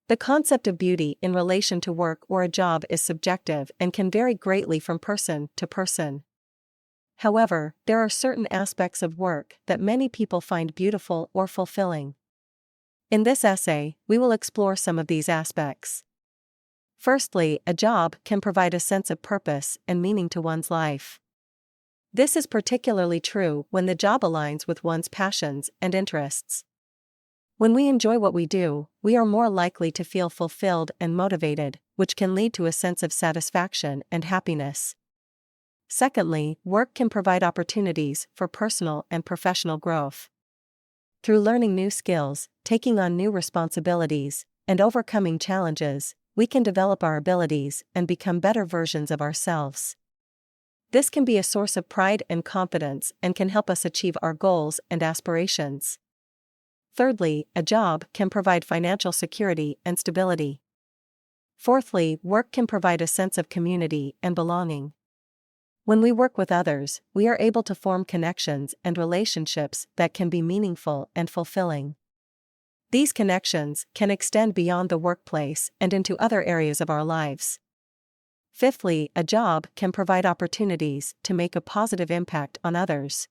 The concept of beauty in relation to work or a job is subjective and can vary greatly from person to person. However, there are certain aspects of work that many people find beautiful or fulfilling. In this essay, we will explore some of these aspects. Firstly, a job can provide a sense of purpose and meaning to one's life. This is particularly true when the job aligns with one's passions and interests. When we enjoy what we do, we are more likely to feel fulfilled and motivated, which can lead to a sense of satisfaction and happiness. Secondly, work can provide opportunities for personal and professional growth. Through learning new skills, taking on new responsibilities, and overcoming challenges, we can develop our abilities and become better versions of ourselves. This can be a source of pride and confidence and can help us achieve our goals and aspirations. Thirdly, a job can provide financial security and stability. Fourthly, work can provide a sense of community and belonging. When we work with others, we are able to form connections and relationships that can be meaningful and fulfilling. These connections can extend beyond the workplace and into other areas of our lives. Fifthly, a job can provide opportunities to make a positive impact on others.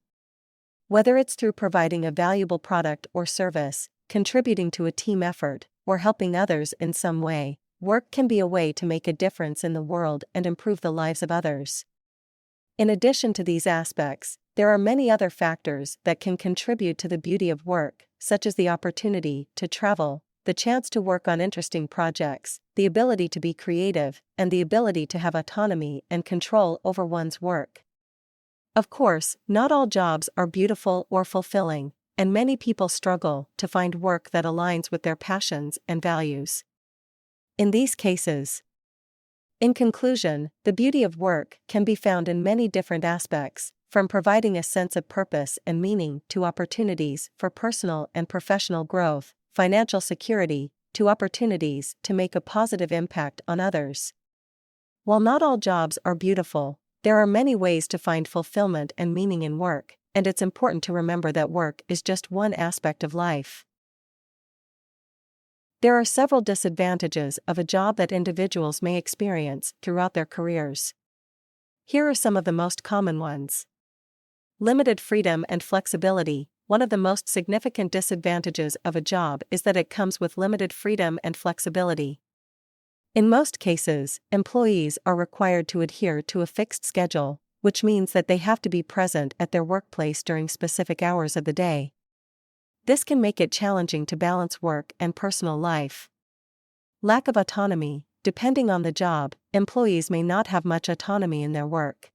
Whether it's through providing a valuable product or service, contributing to a team effort, or helping others in some way, work can be a way to make a difference in the world and improve the lives of others. In addition to these aspects, there are many other factors that can contribute to the beauty of work, such as the opportunity to travel, the chance to work on interesting projects, the ability to be creative, and the ability to have autonomy and control over one's work. Of course, not all jobs are beautiful or fulfilling, and many people struggle to find work that aligns with their passions and values. In these cases, in conclusion, the beauty of work can be found in many different aspects, from providing a sense of purpose and meaning to opportunities for personal and professional growth, financial security, to opportunities to make a positive impact on others. While not all jobs are beautiful, there are many ways to find fulfillment and meaning in work, and it's important to remember that work is just one aspect of life. There are several disadvantages of a job that individuals may experience throughout their careers. Here are some of the most common ones. Limited freedom and flexibility. One of the most significant disadvantages of a job is that it comes with limited freedom and flexibility. In most cases, employees are required to adhere to a fixed schedule, which means that they have to be present at their workplace during specific hours of the day. This can make it challenging to balance work and personal life. Lack of autonomy. Depending on the job, employees may not have much autonomy in their work.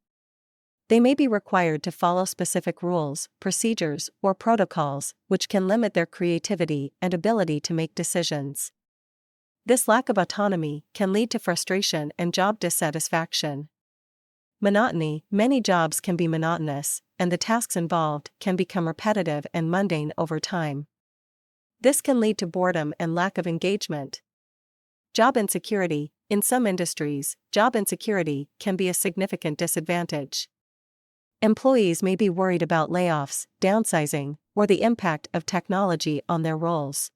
They may be required to follow specific rules, procedures, or protocols, which can limit their creativity and ability to make decisions. This lack of autonomy can lead to frustration and job dissatisfaction. Monotony. Many jobs can be monotonous, and the tasks involved can become repetitive and mundane over time. This can lead to boredom and lack of engagement. Job insecurity. In some industries, job insecurity can be a significant disadvantage. Employees may be worried about layoffs, downsizing, or the impact of technology on their roles.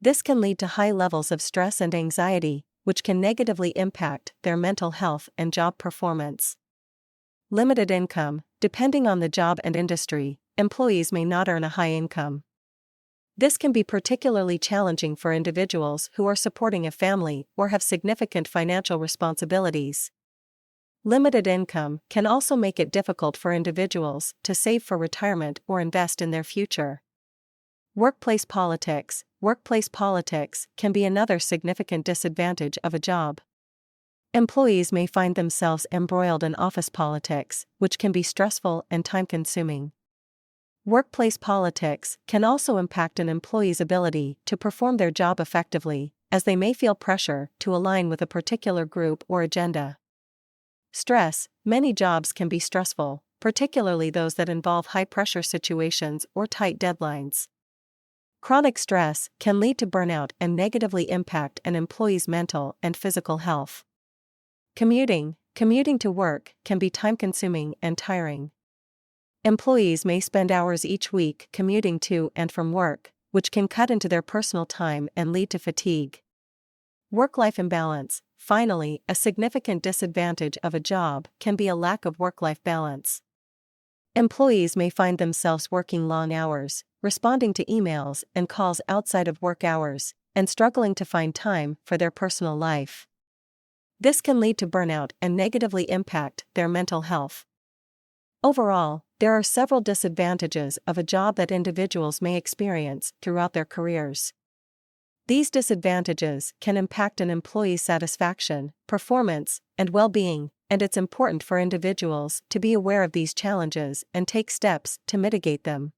This can lead to high levels of stress and anxiety, which can negatively impact their mental health and job performance. Limited income. Depending on the job and industry, employees may not earn a high income. This can be particularly challenging for individuals who are supporting a family or have significant financial responsibilities. Limited income can also make it difficult for individuals to save for retirement or invest in their future. Workplace politics. Workplace politics can be another significant disadvantage of a job. Employees may find themselves embroiled in office politics, which can be stressful and time-consuming. Workplace politics can also impact an employee's ability to perform their job effectively, as they may feel pressure to align with a particular group or agenda. Stress. Many jobs can be stressful, particularly those that involve high-pressure situations or tight deadlines. Chronic stress can lead to burnout and negatively impact an employee's mental and physical health. Commuting. Commuting to work can be time-consuming and tiring. Employees may spend hours each week commuting to and from work, which can cut into their personal time and lead to fatigue. Work-life imbalance. Finally, a significant disadvantage of a job can be a lack of work-life balance. Employees may find themselves working long hours, responding to emails and calls outside of work hours, and struggling to find time for their personal life. This can lead to burnout and negatively impact their mental health. Overall, there are several disadvantages of a job that individuals may experience throughout their careers. These disadvantages can impact an employee's satisfaction, performance, and well-being, and it's important for individuals to be aware of these challenges and take steps to mitigate them.